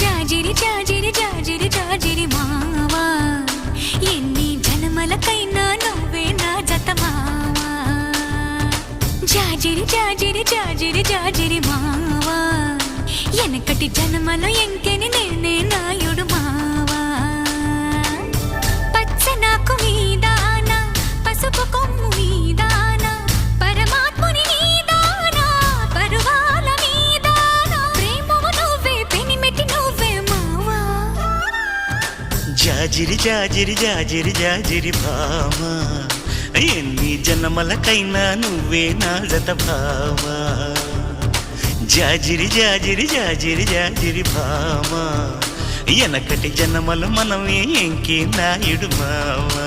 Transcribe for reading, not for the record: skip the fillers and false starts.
జాజిరి జాజిరి జాజిరి జాజిరి మావా ఎన్ని జన్మలకైనా నువ్వే నా జత మావా జాజిరి జాజిరి జాజిరి జాజిరి మావా ఎనకటి జన్మలో ఎంకెని నేనే నాయుడు మావా పచ్చనాకు మీదాన పసుపు కొమ్ము మీదాన పరమాత్ముని మీదాన పరువాల మీదాన ప్రేమము నువ్వే పెనిమిటి నువ్వే మావా జాజిరి జాజిరి జాజిరి జాజిరి భామా ఎన్ని జన్మలకైనా నువ్వే నా జత భామా జాజిరి జాజిరి జాజిరి జాజిరి భామా ఎనకటి జన్మలు మనమే ఎంకి నాయుడు మావా